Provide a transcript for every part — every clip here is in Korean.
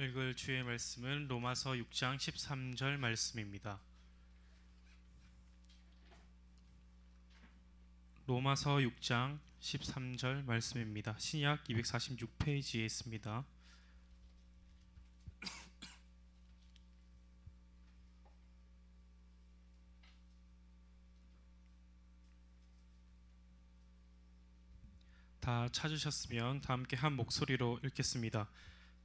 읽을 주의 말씀은 로마서 6장 13절 말씀입니다. 로마서 6장 13절 말씀입니다. 신약 246페이지에 있습니다. 다 찾으셨으면 다 함께 한 목소리로 읽겠습니다.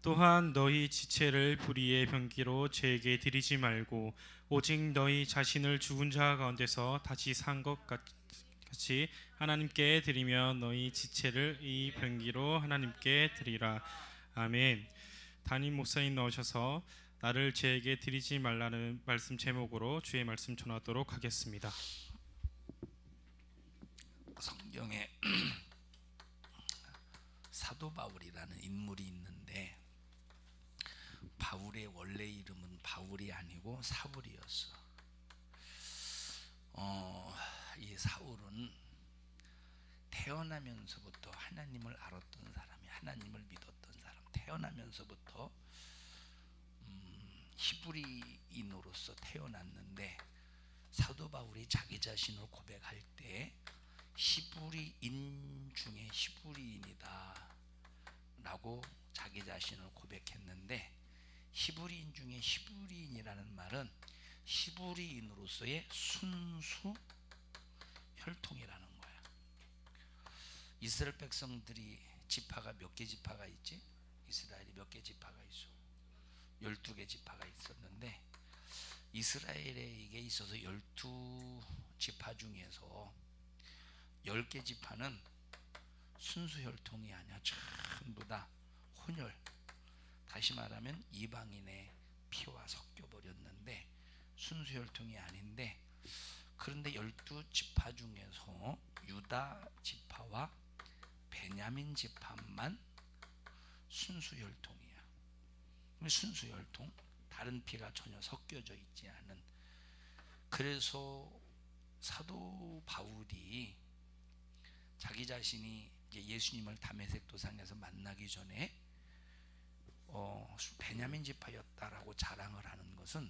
또한 너희 지체를 불의의 병기로 죄에게 드리지 말고 오직 너희 자신을 죽은 자 가운데서 다시 산 것 같이 하나님께 드리며 너희 지체를 이 병기로 하나님께 드리라. 아멘. 담임 목사님 나오셔서 나를 죄에게 드리지 말라는 말씀 제목으로 주의 말씀 전하도록 하겠습니다. 성경에 사도 바울이라는 인물이 있는데 바울의 원래 이름은 바울이 아니고 사울이었어. 이 사울은 태어나면서부터 하나님을 알았던 사람이, 하나님을 믿었던 사람, 태어나면서부터 히브리인으로서 태어났는데 사도 바울이 자기 자신을 고백할 때 히브리인 중에 히브리인이다 라고 자기 자신을 고백했는데, 히브리인 중에 히브리인이라는 말은 히브리인으로서의 순수 혈통이라는 거야. 이스라엘 백성들이 지파가 몇 개 지파가 있지? 이스라엘이 몇 개 지파가 있어? 12개 지파가 있었는데 이스라엘에게 있어서 12지파 중에서 10개 지파는 순수 혈통이 아니야. 전부 다 혼혈, 다시 말하면 이방인의 피와 섞여 버렸는데 순수 혈통이 아닌데, 그런데 12지파 중에서 유다 지파와 베냐민 지파만 순수 혈통이야. 순수 혈통, 다른 피가 전혀 섞여져 있지 않은. 그래서 사도 바울이 자기 자신이 이제 예수님을 다메섹 도상에서 만나기 전에 베냐민 지파였다라고 자랑을 하는 것은,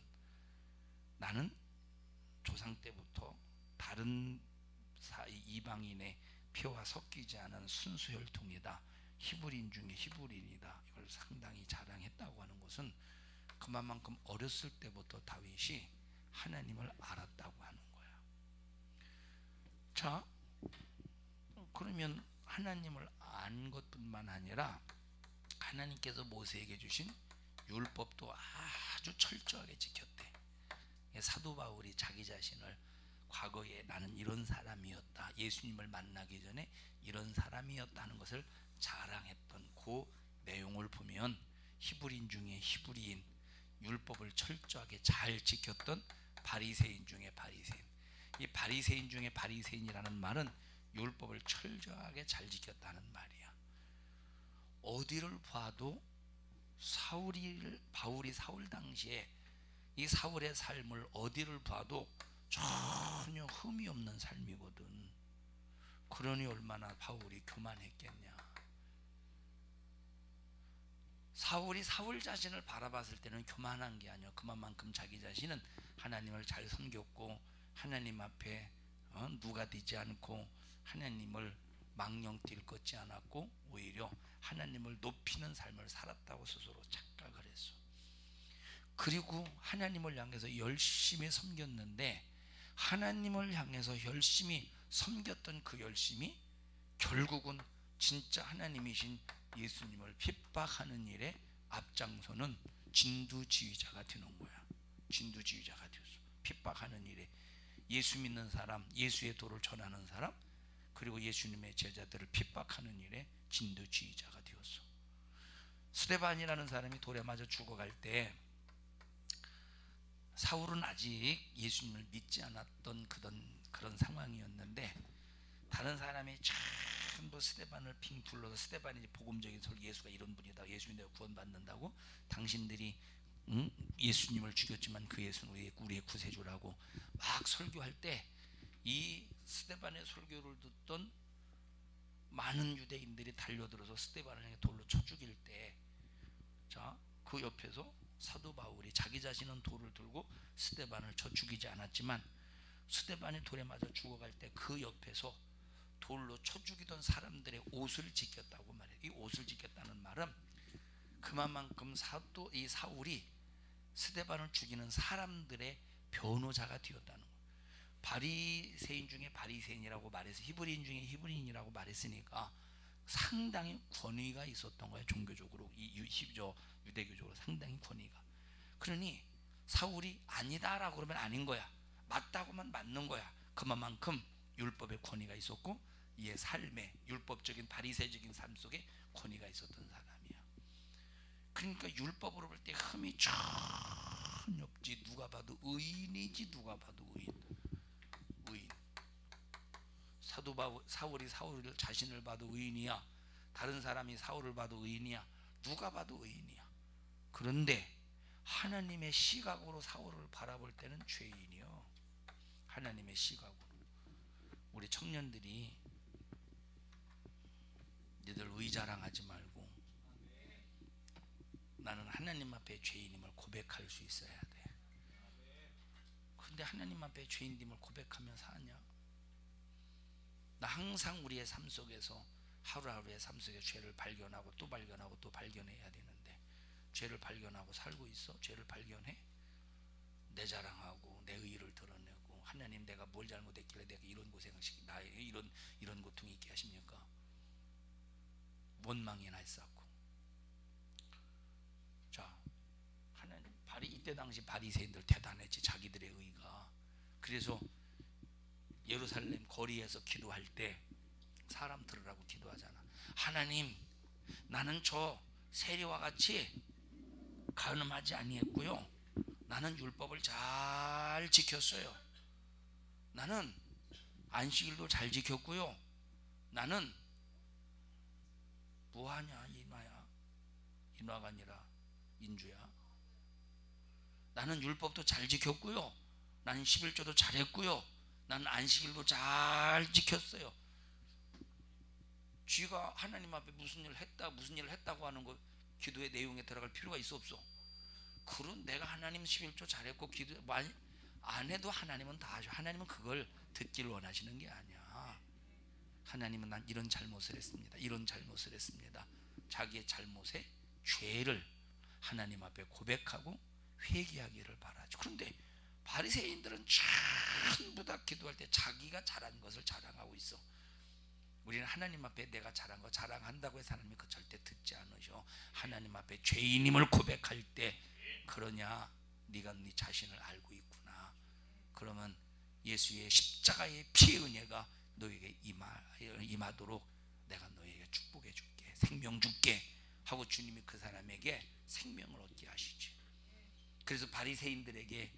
나는 조상 때부터 다른 이방인의 피와 섞이지 않은 순수 혈통이다, 히브리인 중에 히브리인이다, 이걸 상당히 자랑했다고 하는 것은 그만큼 어렸을 때부터 다윗이 하나님을 알았다고 하는 거야. 자, 그러면 하나님을 안 것뿐만 아니라 하나님께서 모세에게 주신 율법도 아주 철저하게 지켰대. 사도 바울이 자기 자신을 과거에 나는 이런 사람이었다, 예수님을 만나기 전에 이런 사람이었다는 것을 자랑했던 그 내용을 보면 히브리인 중에 히브리인, 율법을 철저하게 잘 지켰던 바리새인 중에 바리새인. 이 바리새인 중에 바리새인이라는 말은 율법을 철저하게 잘 지켰다는 말이야. 어디를 봐도 바울이 사울 당시에 이 사울의 삶을 어디를 봐도 전혀 흠이 없는 삶이거든. 그러니 얼마나 바울이 교만했겠냐. 사울이 사울 자신을 바라봤을 때는 교만한 게 아니야. 그만큼 자기 자신은 하나님을 잘 섬겼고 하나님 앞에 누가 되지 않고 하나님을 망령뛸 것지 않았고 오히려 하나님을 높이는 삶을 살았다고 스스로 착각을 했어. 그리고 하나님을 향해서 열심히 섬겼는데, 하나님을 향해서 열심히 섬겼던 그 열심이 결국은 진짜 하나님이신 예수님을 핍박하는 일에 앞장서는 진두지휘자가 되는 거야. 진두지휘자가 되었어. 핍박하는 일에 예수 믿는 사람, 예수의 도를 전하는 사람, 그리고 예수님의 제자들을 핍박하는 일에 진두지휘자가 되었어. 스데반이라는 사람이 돌에 맞아 죽어갈 때 사울은 아직 예수님을 믿지 않았던 그런 상황이었는데, 다른 사람이 전부 스데반을 핑 둘러서 스데반이 복음적인 설교, 예수가 이런 분이다, 예수님 내가 구원받는다고, 당신들이 예수님을 죽였지만 그 예수는 우리의 구세주라고 막 설교할 때, 이 스데반의 설교를 듣던 많은 유대인들이 달려들어서 스데반을 향해 돌로 쳐 죽일 때, 자, 그 옆에서 사도 바울이 자기 자신은 돌을 들고 스데반을 쳐 죽이지 않았지만 스데반이 돌에 맞아 죽어갈 때 그 옆에서 돌로 쳐 죽이던 사람들의 옷을 지켰다고 말해요. 이 옷을 지켰다는 말은 그만큼 이 사울이 스데반을 죽이는 사람들의 변호자가 되었다는 거예요. 바리새인 중에 바리새인이라고 말해서 히브리인 중에 히브리인이라고 말했으니까 상당히 권위가 있었던 거예요. 종교적으로 유대교적으로 상당히 권위가. 그러니 사울이 아니다라고 그러면 아닌 거야. 맞다고 하면 맞는 거야. 그만큼 율법의 권위가 있었고 이의 삶에 율법적인 바리새적인 삶 속에 권위가 있었던 사람이야. 그러니까 율법으로 볼 때 흠이 전혀 없지. 누가 봐도 의인이지. 누가 봐도 의인. 사울이 사울 자신을 봐도 의인이야. 다른 사람이 사울을 봐도 의인이야. 누가 봐도 의인이야. 그런데 하나님의 시각으로 사울을 바라볼 때는 죄인이요. 하나님의 시각으로. 우리 청년들이 너희들 의자랑하지 말고 나는 하나님 앞에 죄인임을 고백할 수 있어야 돼. 근데 하나님 앞에 죄인임을 고백하면 사냐? 나 항상 우리의 삶 속에서 하루하루의 삶 속에 죄를 발견하고 또 발견하고 또 발견해야 되는데 죄를 발견하고 살고 있어? 죄를 발견해? 내 자랑하고 내 의의를 드러내고 하나님 내가 뭘 잘못했길래 내가 이런 고생을 나 이런 고통이 있게 하십니까? 원망이나 했었고. 자, 하나님 이때 당시 바리새인들 대단했지. 자기들의 의가. 그래서 예루살렘 거리에서 기도할 때 사람 들으라고 기도하잖아. 하나님, 나는 저 세리와 같이 간음하지 아니했고요. 나는 율법을 잘 지켰어요. 나는 안식일도 잘 지켰고요. 나는 뭐하냐 인화야? 인화가 아니라 인주야. 나는 율법도 잘 지켰고요. 나는 11조도 잘했고요. 나는 안식일도 잘 지켰어요. 쥐가 하나님 앞에 무슨 일을 했다고 하는 거 기도의 내용에 들어갈 필요가 있어 없어? 그런 내가 하나님 11조 잘했고 기도 안 해도 하나님은 다 하죠. 하나님은 그걸 듣길 원하시는 게 아니야. 하나님은 난 이런 잘못을 했습니다. 이런 잘못을 했습니다. 자기의 잘못의 죄를 하나님 앞에 고백하고 회개하기를 바라죠. 그런데 바리새인들은 전부 다 기도할 때 자기가 잘한 것을 자랑하고 있어. 우리는 하나님 앞에 내가 잘한 거 자랑한다고 해서 하나님이 그 절대 듣지 않으셔. 하나님 앞에 죄인임을 고백할 때 그러냐? 네가 네 자신을 알고 있구나. 그러면 예수의 십자가의 피의 은혜가 너에게 임하도록 내가 너에게 축복해 줄게. 생명 줄게 하고 주님이 그 사람에게 생명을 얻게 하시지. 그래서 바리새인들에게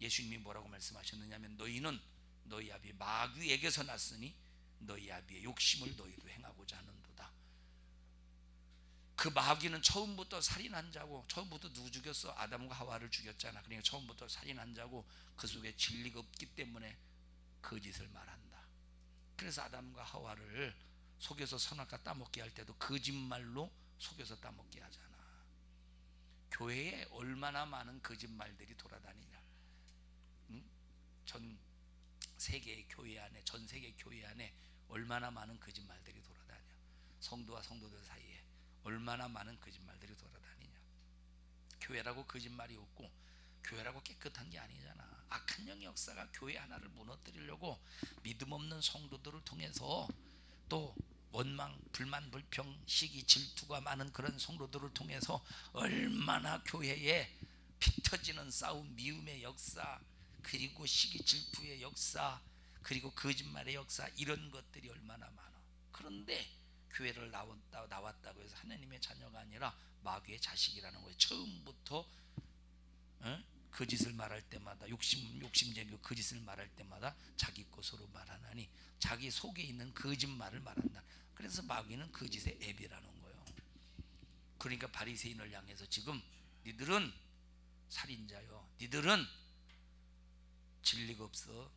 예수님이 뭐라고 말씀하셨느냐면 너희는 너희 아비 마귀에게서 났으니 너희 아비의 욕심을 너희도 행하고자 하는도다. 그 마귀는 처음부터 살인한 자고, 처음부터 누구 죽였어? 아담과 하와를 죽였잖아. 그러니까 처음부터 살인한 자고 그 속에 진리가 없기 때문에 거짓을 말한다. 그래서 아담과 하와를 속여서 선악과 따먹게 할 때도 거짓말로 속여서 따먹게 하잖아. 교회에 얼마나 많은 거짓말들이 돌아다니냐. 전 세계 교회 안에 얼마나 많은 거짓말들이 돌아다녀. 성도와 성도들 사이에 얼마나 많은 거짓말들이 돌아다니냐. 교회라고 거짓말이 없고 교회라고 깨끗한 게 아니잖아. 악한 영의 역사가 교회 하나를 무너뜨리려고 믿음 없는 성도들을 통해서 또 원망, 불만, 불평, 시기, 질투가 많은 그런 성도들을 통해서 얼마나 교회에 피 터지는 싸움, 미움의 역사, 그리고 시기, 질투의 역사, 그리고 거짓말의 역사, 이런 것들이 얼마나 많아. 그런데 교회를 나왔다고 해서 하나님의 자녀가 아니라 마귀의 자식이라는 거예요. 처음부터 거짓을 말할 때마다 욕심쟁이 거짓을 말할 때마다 자기 것으로 말하나니 자기 속에 있는 거짓말을 말한다. 그래서 마귀는 거짓의 앱이라는 거예요. 그러니까 바리새인을 향해서 지금 니들은 살인자요, 니들은 진리가 없어,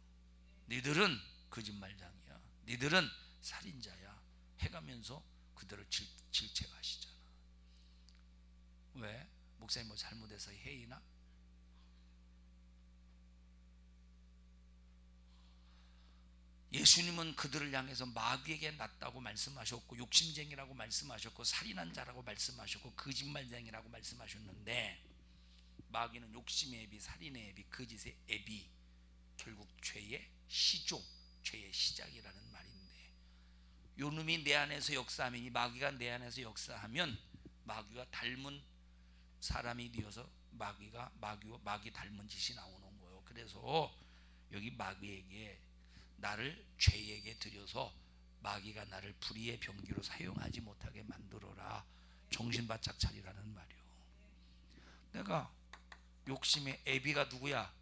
니들은 거짓말장이야, 니들은 살인자야 해가면서 그들을 질책하시잖아. 왜? 목사님 뭐 잘못해서 해이나? 예수님은 그들을 향해서 마귀에게 낫다고 말씀하셨고, 욕심쟁이라고 말씀하셨고, 살인한 자라고 말씀하셨고, 거짓말쟁이라고 말씀하셨는데, 마귀는 욕심의 앱이, 살인의 앱이, 거짓의 앱이 결국 죄의 시조, 죄의 시작이라는 말인데, 요 놈이 내 안에서 역사하면, 이 마귀가 내 안에서 역사하면 마귀가 닮은 사람이 되어서 마귀 닮은 짓이 나오는 거예요. 그래서 여기 마귀에게, 나를 죄에게 들여서 마귀가 나를 불의의 병기로 사용하지 못하게 만들어라, 정신 바짝 차리라는 말이요. 내가 욕심의 애비가 누구야?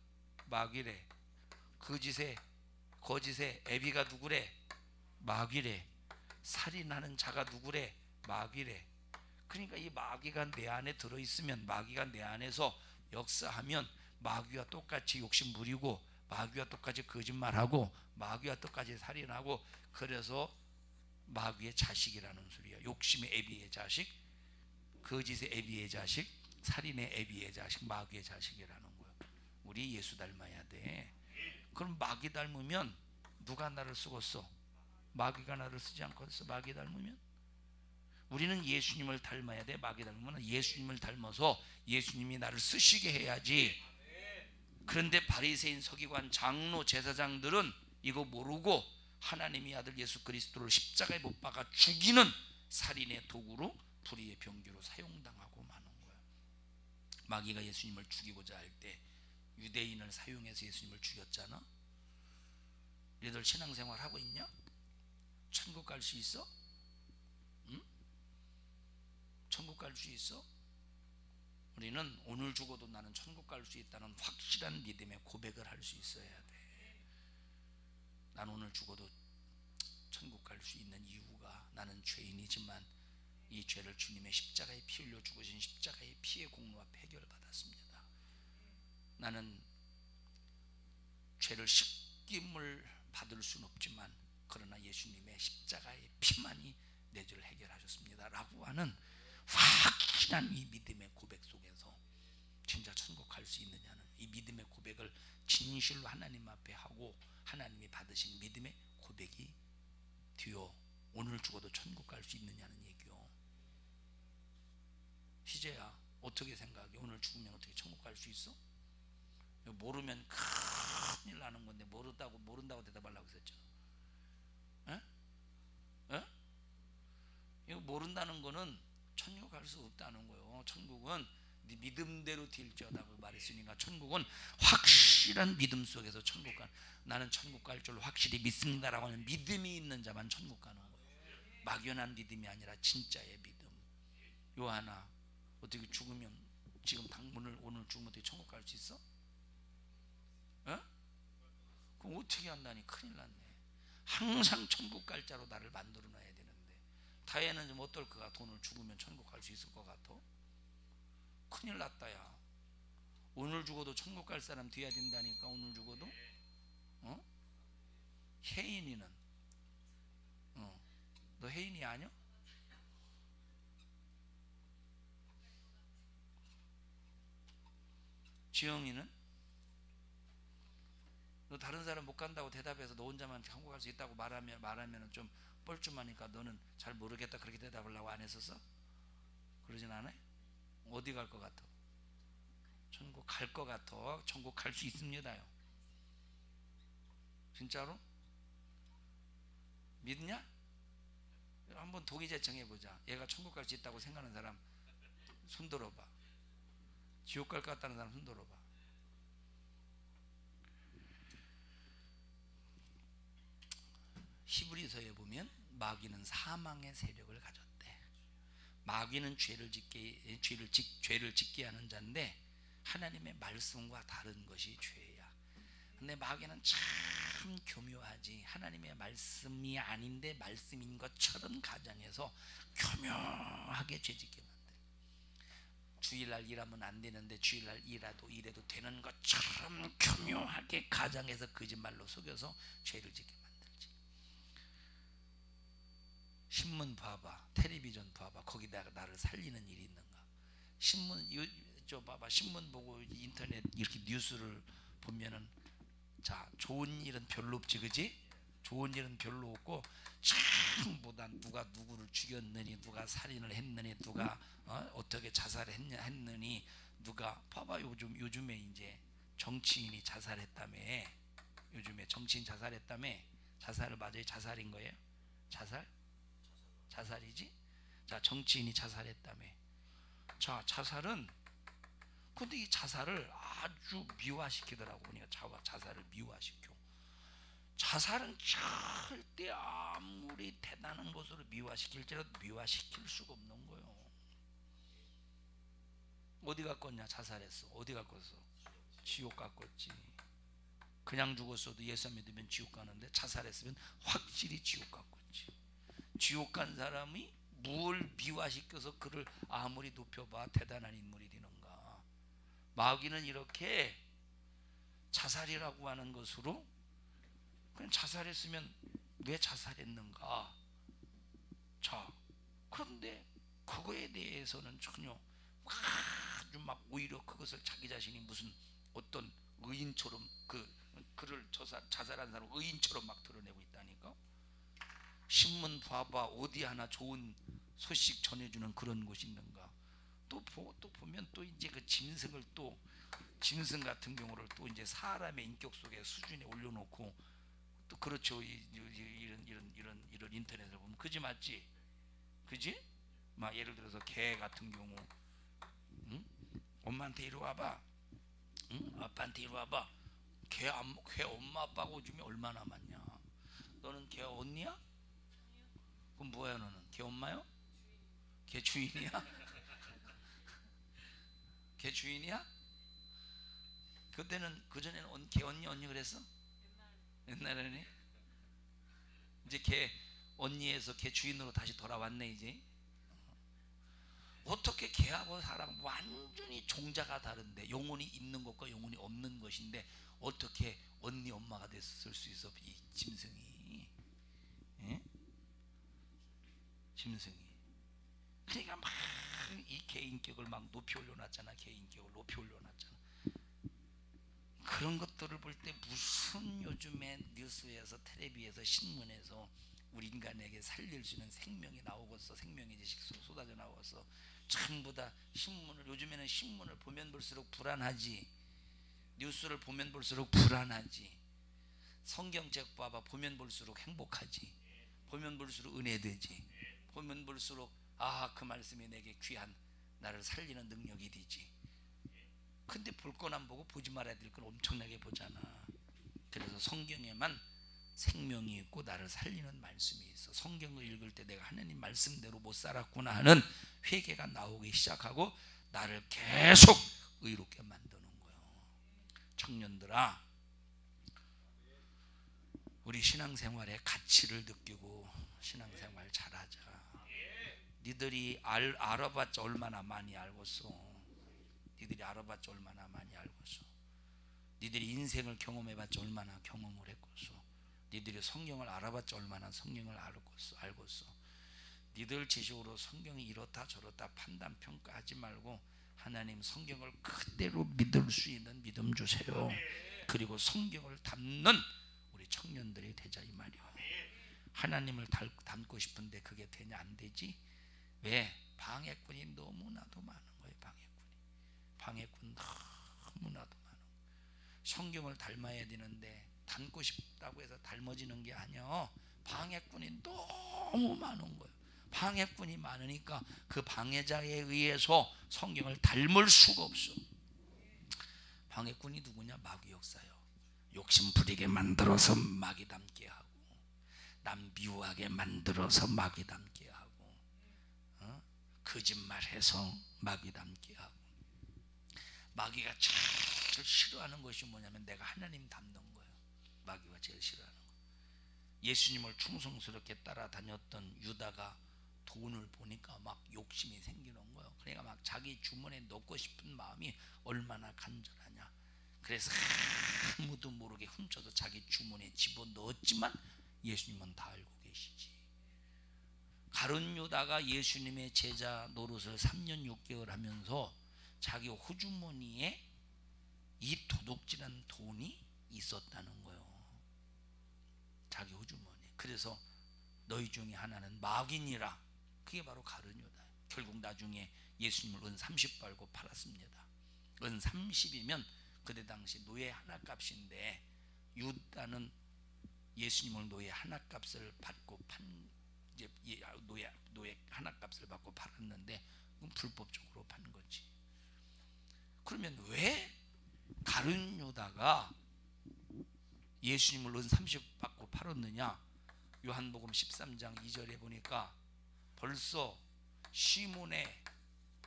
마귀래. 거짓의 애비가 누구래? 마귀래. 살인하는 자가 누구래? 마귀래. 그러니까 이 마귀가 내 안에 들어있으면, 마귀가 내 안에서 역사하면, 마귀와 똑같이 욕심 부리고, 마귀와 똑같이 거짓말하고, 마귀와 똑같이 살인하고, 그래서 마귀의 자식이라는 소리야. 욕심의 애비의 자식, 거짓의 애비의 자식, 살인의 애비의 자식, 마귀의 자식이라는 거야. 우리 예수 닮아야 돼. 그럼 마귀 닮으면 누가 나를 쓰겠어? 마귀가 나를 쓰지 않겠어? 마귀 닮으면? 우리는 예수님을 닮아야 돼. 마귀 닮으면 예수님을 닮아서 예수님이 나를 쓰시게 해야지. 그런데 바리새인, 서기관, 장로, 제사장들은 이거 모르고 하나님의 아들 예수 그리스도를 십자가에 못 박아 죽이는 살인의 도구로, 불의의 병기로 사용당하고 마는 거야. 마귀가 예수님을 죽이고자 할 때 유대인을 사용해서 예수님을 죽였잖아. 너희들 신앙생활 하고 있냐? 천국 갈 수 있어? 응? 천국 갈 수 있어? 우리는 오늘 죽어도 나는 천국 갈 수 있다는 확실한 믿음의 고백을 할 수 있어야 돼. 난 오늘 죽어도 천국 갈 수 있는 이유가, 나는 죄인이지만 이 죄를 주님의 십자가에 피 흘려 죽으신 십자가의 피의 공로와 해결을 받았습니다. 나는 죄를 씻김을 받을 수는 없지만, 그러나 예수님의 십자가의 피만이 내 죄를 해결하셨습니다 라고 하는 확실한 이 믿음의 고백 속에서 진짜 천국 갈 수 있느냐는, 이 믿음의 고백을 진실로 하나님 앞에 하고 하나님이 받으신 믿음의 고백이 되어 오늘 죽어도 천국 갈 수 있느냐는 얘기요. 희재야, 어떻게 생각해? 오늘 죽으면 어떻게 천국 갈 수 있어? 모르면 큰일 나는 건데, 모른다고 대답하려고 했잖아. 에? 에? 이거 모른다는 거는 천국 갈 수 없다는 거예요. 천국은 네 믿음대로 될지어다고 말했으니까, 천국은 확실한 믿음 속에서 천국 가, 나는 천국 갈 줄 확실히 믿습니다라고 하는 믿음이 있는 자만 천국 가는 거예요. 막연한 믿음이 아니라 진짜의 믿음. 요 하나, 어떻게 죽으면, 지금 오늘 죽으면 어떻게 천국 갈 수 있어? 어? 그럼 어떻게 한다니? 큰일 났네. 항상 천국 갈 자로 나를 만들어 놔야 되는데, 다혜는 좀 어떨 것 같아? 오늘 죽으면 천국 갈 수 있을 것 같아? 큰일 났다 야. 오늘 죽어도 천국 갈 사람 돼야 된다니까. 오늘 죽어도. 어? 혜인이는 너 혜인이 아니야? 지영이는? 너 다른 사람 못 간다고 대답해서 너 혼자만 천국 갈 수 있다고 말하면 좀 뻘쭘하니까 너는 잘 모르겠다 그렇게 대답하려고 안 했었어? 그러진 않아? 어디 갈 것 같아? 천국 갈 것 같아. 천국 갈 수 있습니다요. 진짜로? 믿냐? 한번 도기제청해보자. 얘가 천국 갈 수 있다고 생각하는 사람 손 들어봐. 지옥 갈 것 같다는 사람 손 들어봐. 히브리서에 보면 마귀는 사망의 세력을 가졌대. 마귀는 죄를 짓게 하는 자인데, 하나님의 말씀과 다른 것이 죄야. 근데 마귀는 참 교묘하지. 하나님의 말씀이 아닌데 말씀인 것처럼 가정해서 교묘하게 죄짓게 만들어. 주일날 일하면 안 되는데 주일날 일해도 되는 것처럼 교묘하게 가정해서 거짓말로 속여서 죄를 짓게 만들지. 신문 봐봐, 텔레비전 봐봐. 거기다가 나를 살리는 일이 있는가? 저 봐봐, 신문 보고 인터넷 이렇게 뉴스를 보면은 자, 좋은 일은 별로 없지, 그지? 좋은 일은 별로 없고 전부 다 누가 누구를 죽였느니, 누가 살인을 했느니, 누가 어떻게 자살을 했느니, 누가 봐봐. 요즘에 이제 정치인이 자살했다며. 요즘에 정치인 자살했다며. 자살을 맞아요? 자살인 거예요? 자살이지? 자, 정치인이 자살했다며. 자, 자살은, 근데 이 자살을 아주 미화시키더라고. 그러니까 자살을 미화시켜. 자살은 절대 아무리 대단한 것으로 미화시킬지라도 미화시킬 수가 없는 거예요. 어디 갔겠냐? 자살했어. 어디 갔겠어? 지옥 갔겠지. 그냥 죽었어도 예수 믿으면 지옥 가는데 자살했으면 확실히 지옥 갔겠지. 지옥 간 사람이 뭘 미화시켜서 그를 아무리 높여봐 대단한 인물이 되는가. 마귀는 이렇게 자살이라고 하는 것으로, 그냥 자살했으면 왜 자살했는가. 자, 그런데 그거에 대해서는 전혀 아주 막 오히려 그것을 자기 자신이 무슨 어떤 의인처럼 그를 자살한 사람 의인처럼 막 드러내고 있다니까. 신문 봐봐, 어디 하나 좋은 소식 전해주는 그런 곳이 있는가. 또 보면 또 이제 그 짐승 같은 경우를 또 이제 사람의 인격 속에 수준에 올려놓고 또 그렇죠. 이런 인터넷을 보면 그지 맞지? 그지? 막 예를 들어서 개 같은 경우, 응? 엄마한테 이리 와봐, 응? 아빠한테 이리 와봐. 개 엄마 아빠가 오줌이 얼마나 많냐. 너는 개 언니야? 그럼 뭐야 너는? 개 엄마요? 개 주인이야? 개 주인이야? 그전에는 개 언니 그랬어? 옛날에는. 이제 개 언니에서 개 주인으로 다시 돌아왔네 이제. 어떻게 개하고 사람 완전히 종자가 다른데, 영혼이 있는 것과 영혼이 없는 것인데 어떻게 언니 엄마가 됐을 수 있어? 이 짐승이. 예? 짐승이. 그러니까 막 이 개인격을 막 높이 올려놨잖아. 개인격을 높이 올려놨잖아. 그런 것들을 볼 때 무슨 요즘에 뉴스에서, 텔레비에서, 신문에서 우리 인간에게 살릴 수 있는 생명이 나오겠어. 생명의 지식 쏟아져 나오겠어. 전부 다 요즘에는 신문을 보면 볼수록 불안하지. 뉴스를 보면 볼수록 불안하지. 성경책 봐봐, 보면 볼수록 행복하지. 보면 볼수록 은혜되지. 보면 볼수록 그 말씀이 내게 귀한, 나를 살리는 능력이 되지. 근데 볼 건 안 보고 보지 말아야 될 건 엄청나게 보잖아. 그래서 성경에만 생명이 있고 나를 살리는 말씀이 있어. 성경을 읽을 때 내가 하나님 말씀대로 못 살았구나 하는 회개가 나오기 시작하고 나를 계속 의롭게 만드는 거예요. 청년들아, 우리 신앙생활의 가치를 느끼고 신앙생활 잘하자. 니들이 알아봤자 얼마나 많이 알겠어. 니들이 알아봤자 얼마나 많이 알겠어. 니들이 인생을 경험해봤자 얼마나 경험을 했겠어. 니들이 성경을 알아봤자 얼마나 성경을 알겠어. 니들 지식으로 성경이 이렇다 저렇다 판단 평가하지 말고 하나님 성경을 그대로 믿을 수 있는 믿음 주세요. 그리고 성경을 담는 우리 청년들이 되자 이 말이야. 하나님을 닮고 싶은데 그게 되냐? 안 되지. 왜? 방해꾼이 너무나도 많은 거예요. 방해꾼 너무나도 많은 거예요. 성경을 닮아야 되는데 닮고 싶다고 해서 닮아지는 게 아니야. 방해꾼이 너무 많은 거예요. 방해꾼이 많으니까 그 방해자에 의해서 성경을 닮을 수가 없어. 방해꾼이 누구냐? 마귀 역사요. 욕심 부리게 만들어서 마귀 닮게 하고, 남 미워하게 만들어서 마귀 닮게 하고, 거짓말해서 마귀 닮게 하고. 마귀가 제일 싫어하는 것이 뭐냐면 내가 하나님 닮는 거예요. 마귀가 제일 싫어하는 거. 예수님을 충성스럽게 따라다녔던 유다가 돈을 보니까 막 욕심이 생기는 거예요. 그러니까 막 자기 주머니에 넣고 싶은 마음이 얼마나 간절하냐. 그래서 아무도 모르게 훔쳐서 자기 주머니에 집어넣었지만 예수님은 다 알고 계시지. 가룟 유다가 예수님의 제자 노릇을 3년 6개월 하면서 자기 호주머니에 이 도둑질한 돈이 있었다는 거예요. 자기 호주머니에. 그래서 너희 중에 하나는 마귀니라. 그게 바로 가룟 유다. 결국 나중에 예수님을 은 30 벌고 팔았습니다. 은 30이면 그때 당시 노예 하나 값인데 유다는 예수님을 노예 하나 값을 받고 이제 노예 하나 값을 받고 팔았는데 그건 불법적으로 판 거지. 그러면 왜 가룟 유다가 예수님을 은 30 받고 팔았느냐? 요한복음 13장 2절에 보니까 벌써 시몬의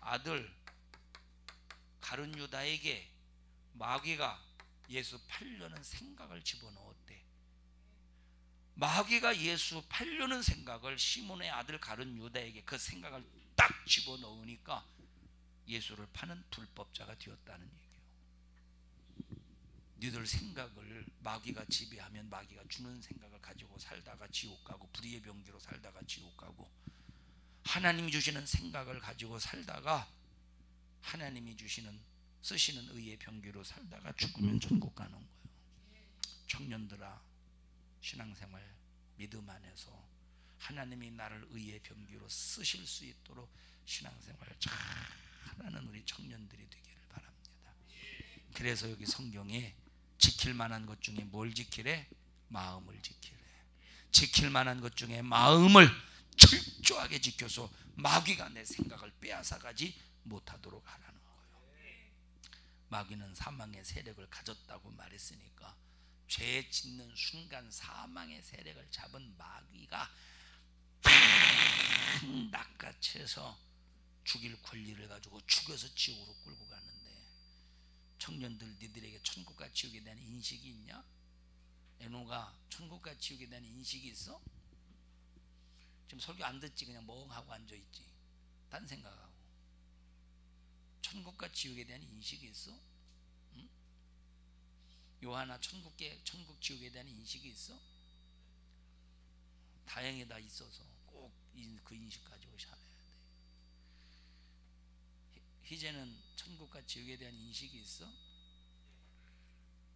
아들 가룟 유다에게 마귀가 예수 팔려는 생각을 집어넣었대. 마귀가 예수 팔려는 생각을 시몬의 아들 가룟 유다에게 그 생각을 딱 집어넣으니까 예수를 파는 불법자가 되었다는 얘기예요. 너희들 생각을 마귀가 지배하면 마귀가 주는 생각을 가지고 살다가 지옥 가고 불의의 병기로 살다가 지옥 가고, 하나님이 주시는 생각을 가지고 살다가 하나님이 주시는 쓰시는 의의 병기로 살다가 죽으면 천국 가는 거예요. 청년들아, 신앙생활 믿음 안에서 하나님이 나를 의의 병기로 쓰실 수 있도록 신앙생활을 잘하는 우리 청년들이 되기를 바랍니다. 그래서 여기 성경에 지킬 만한 것 중에 뭘 지키래? 마음을 지키래. 지킬 만한 것 중에 마음을 철저하게 지켜서 마귀가 내 생각을 빼앗아가지 못하도록 하라는 거예요. 마귀는 사망의 세력을 가졌다고 말했으니까 죄 짓는 순간 사망의 세력을 잡은 마귀가 낚아채서 죽일 권리를 가지고 죽여서 지옥으로 끌고 가는데, 청년들 니들에게 천국과 지옥에 대한 인식이 있냐? 에노가 천국과 지옥에 대한 인식이 있어? 지금 설교 안 듣지? 그냥 멍하고 앉아있지? 딴 생각하고. 천국과 지옥에 대한 인식이 있어? 응? 요한아, 천국 지옥에 대한 인식이 있어? 다행이다. 있어서 꼭 그 인식 가지고 살아야 돼. 희재는 천국과 지옥에 대한 인식이 있어?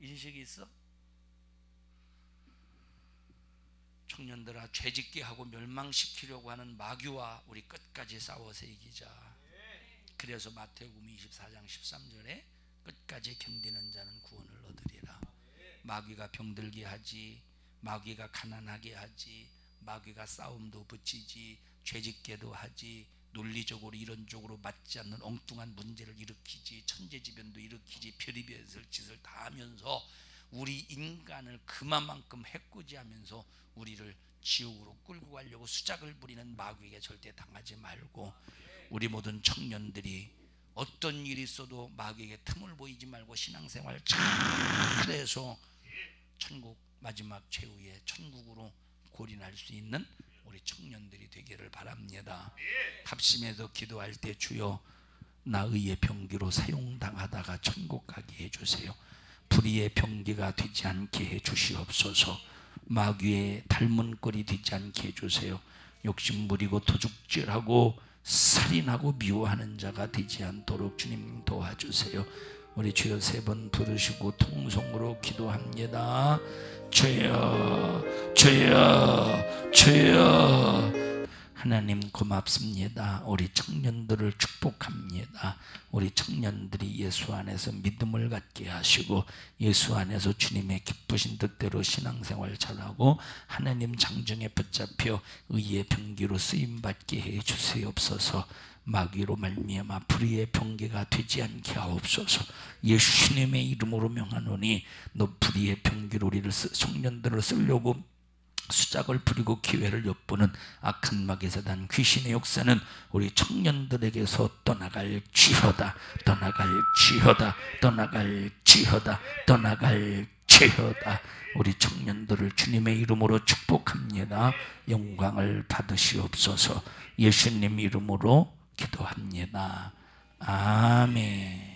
인식이 있어? 청년들아, 죄짓게 하고 멸망시키려고 하는 마귀와 우리 끝까지 싸워서 이기자. 그래서 마태복음 24장 13절에 끝까지 견디는 자는 구원을 얻으리라. 마귀가 병들게 하지, 마귀가 가난하게 하지, 마귀가 싸움도 붙이지, 죄짓게도 하지, 논리적으로 이론적으로 맞지 않는 엉뚱한 문제를 일으키지, 천재지변도 일으키지, 별의별 짓을 다 하면서 우리 인간을 그만큼 해코지하면서 우리를 지옥으로 끌고 가려고 수작을 부리는 마귀에게 절대 당하지 말고, 우리 모든 청년들이 어떤 일이 있어도 마귀에게 틈을 보이지 말고 신앙생활 잘해서 천국 마지막 최후의 천국으로 골인할 수 있는 우리 청년들이 되기를 바랍니다. 합심해서 기도할 때 주여 나 의의 병기로 사용당하다가 천국 가게 해주세요. 불의의 병기가 되지 않게 해주시옵소서. 마귀의 닮은 꼴이 되지 않게 해주세요. 욕심 부리고 도둑질하고 살인하고 미워하는 자가 되지 않도록 주님 도와주세요. 우리 주여 3번 부르시고 통성으로 기도합니다. 주여, 주여, 주여. 하나님 고맙습니다. 우리 청년들을 축복합니다. 우리 청년들이 예수 안에서 믿음을 갖게 하시고 예수 안에서 주님의 기쁘신 뜻대로 신앙생활 잘하고 하나님 장정에 붙잡혀 의의 병기로 쓰임받게 해주시옵소서. 마귀로 말미암아 불의의 병기가 되지 않게 하옵소서. 예수님의 이름으로 명하노니 너 불의의 병기로 우리를 청년들을 쓰려고 수작을 부리고 기회를 엿보는 악한 마귀에서 난 귀신의 역사는 우리 청년들에게서 떠나갈지어다. 떠나갈지어다. 떠나갈지어다. 떠나갈지어다. 우리 청년들을 주님의 이름으로 축복합니다. 영광을 받으시옵소서. 예수님 이름으로 기도합니다. 아멘.